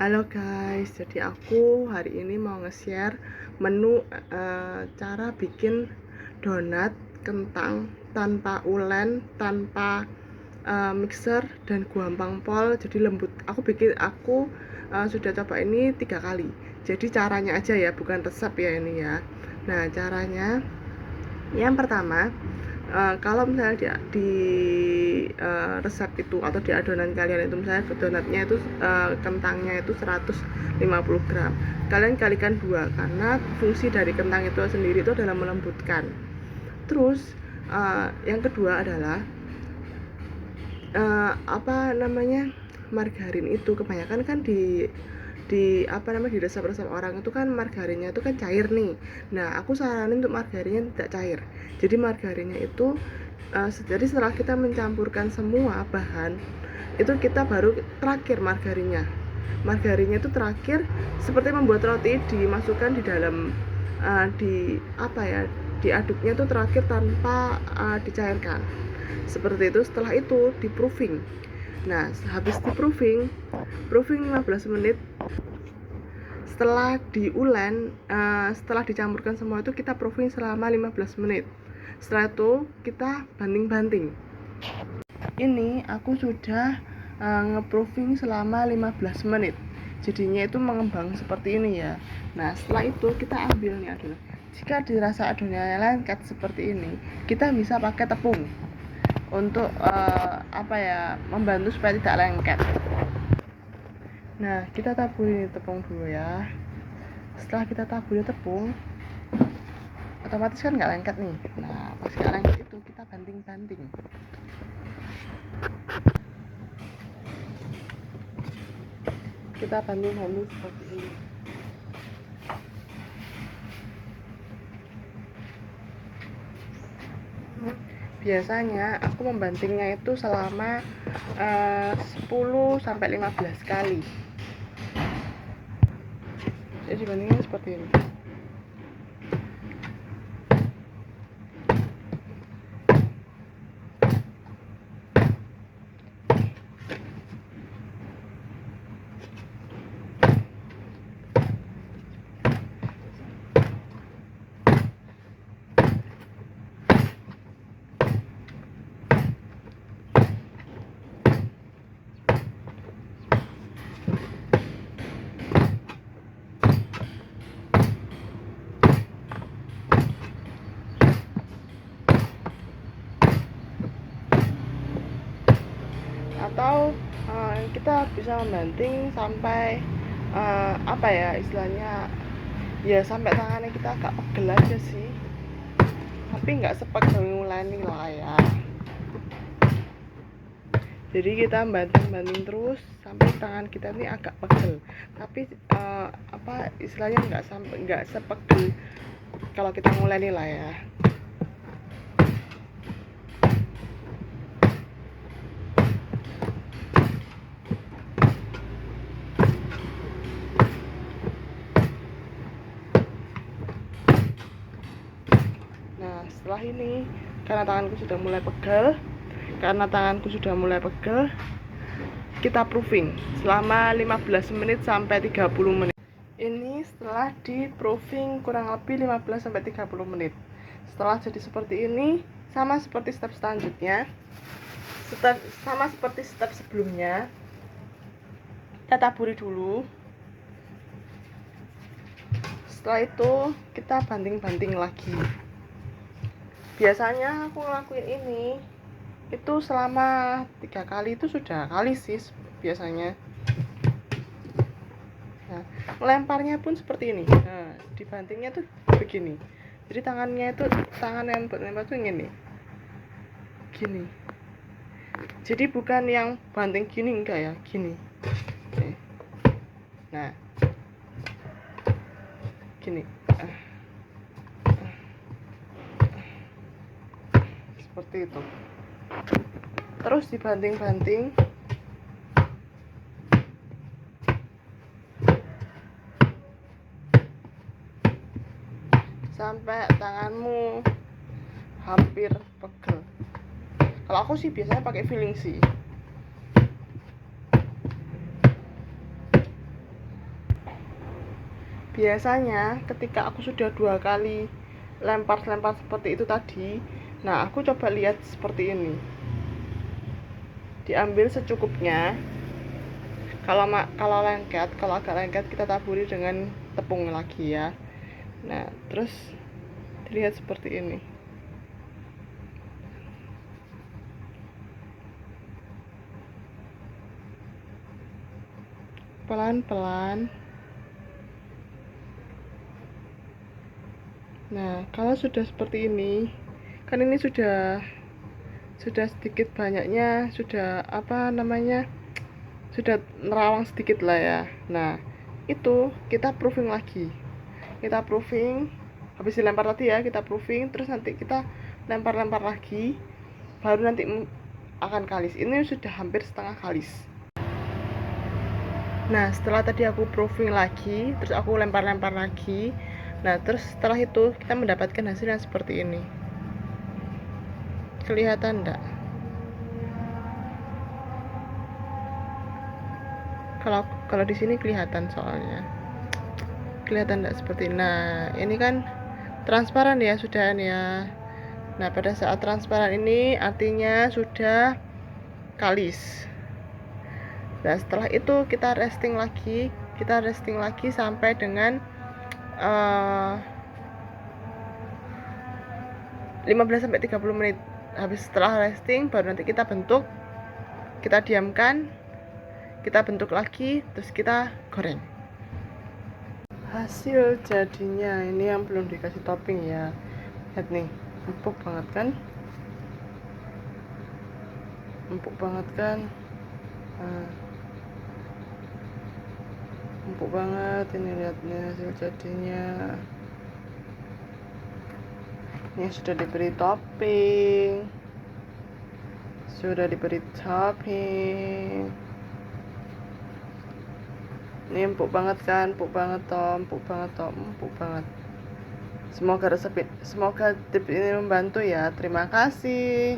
Halo guys, jadi aku hari ini mau nge-share menu cara bikin donat kentang tanpa ulen, tanpa mixer dan gampang pol, jadi lembut. Aku sudah coba ini 3 kali. Jadi caranya aja ya, bukan resep ya ini ya. Nah, caranya yang pertama, kalau misalnya di resep itu atau di adonan kalian itu misalnya donatnya itu kentangnya itu 150 gram, kalian kalikan 2 karena fungsi dari kentang itu sendiri itu adalah melembutkan. Terus yang kedua adalah margarin itu kebanyakan kan di resep-resep orang itu kan margarinnya itu kan cair nih. Nah, aku saranin untuk margarinnya tidak cair. Jadi margarinnya itu jadi setelah kita mencampurkan semua bahan itu kita baru terakhir margarinnya itu terakhir, seperti membuat roti dimasukkan di dalam diaduknya itu terakhir tanpa dicairkan seperti itu. Setelah itu di proofing. Nah, habis di proofing 15 menit setelah diulen, setelah dicampurkan semua itu kita proofing selama 15 menit. Setelah itu kita banting-banting. Ini aku sudah nge-proofing selama 15 menit. Jadinya itu mengembang seperti ini ya. Nah, setelah itu kita ambil nih adonan. Jika dirasa adonannya lengket seperti ini, kita bisa pakai tepung untuk membantu supaya tidak lengket. Nah, kita taburi tepung dulu ya. Setelah kita taburi tepung, otomatis kan nggak lengket nih. Nah, pas nggak lengket itu kita banting-banting. Kita banting-banting seperti ini. Biasanya aku membantingnya itu selama 10-15 kali. Jadi bandingnya seperti ini. Atau kita bisa membanting sampai istilahnya ya sampai tangannya kita agak pegel aja sih, tapi nggak sepegel nguleni lah ya. Jadi kita banting-banting terus sampai tangan kita ini agak pegel, tapi istilahnya nggak sepegel kalau kita nguleni lah ya. Setelah ini, karena tanganku sudah mulai pegel, kita proofing selama 15 menit sampai 30 menit. Ini setelah di proofing kurang lebih 15 sampai 30 menit. Setelah jadi seperti ini, sama seperti step selanjutnya, sama seperti step sebelumnya, kita taburi dulu. Setelah itu kita banting-banting lagi. Biasanya aku ngelakuin ini itu selama 3 kali itu sudah kali sih biasanya. Nah, melemparnya pun seperti ini. Nah, dibantingnya tuh begini. Jadi tangan yang buat lempar tuh gini. Jadi bukan yang banting gini, enggak ya, gini. Nah, gini. Seperti itu. Terus dibanting-banting sampai tanganmu hampir pegel. Kalau aku sih biasanya pakai filling sih. Biasanya ketika aku sudah 2 kali lempar-lempar seperti itu tadi, nah aku coba lihat seperti ini. Diambil secukupnya. Kalau agak lengket kita taburi dengan tepung lagi ya. Nah, terus dilihat seperti ini. Pelan-pelan. Nah, kalau sudah seperti ini, kan ini sudah sedikit banyaknya, sudah sudah nerawang sedikit lah ya. Nah, itu kita proofing lagi. Kita proofing, habis dilempar tadi ya, kita proofing, terus nanti kita lempar-lempar lagi, baru nanti akan kalis. Ini sudah hampir setengah kalis. Nah, setelah tadi aku proofing lagi, terus aku lempar-lempar lagi. Nah, terus setelah itu kita mendapatkan hasil yang seperti ini. Kelihatan enggak? Kalau di sini kelihatan soalnya. Kelihatan enggak seperti ini. Nah, ini kan transparan ya sudah ya. Nah, pada saat transparan ini artinya sudah kalis. Nah, setelah itu kita resting lagi sampai dengan 15-30 menit. Habis setelah resting baru nanti kita bentuk, kita diamkan, kita bentuk lagi, terus kita goreng. Hasil jadinya ini yang belum dikasih topping ya. Lihat nih, empuk banget kan? Empuk banget kan? Nah, empuk banget ini, lihatnya hasil jadinya. Ini sudah diberi topping. Ini empuk banget kan? Empuk banget Tom. Semoga tips ini membantu ya. Terima kasih.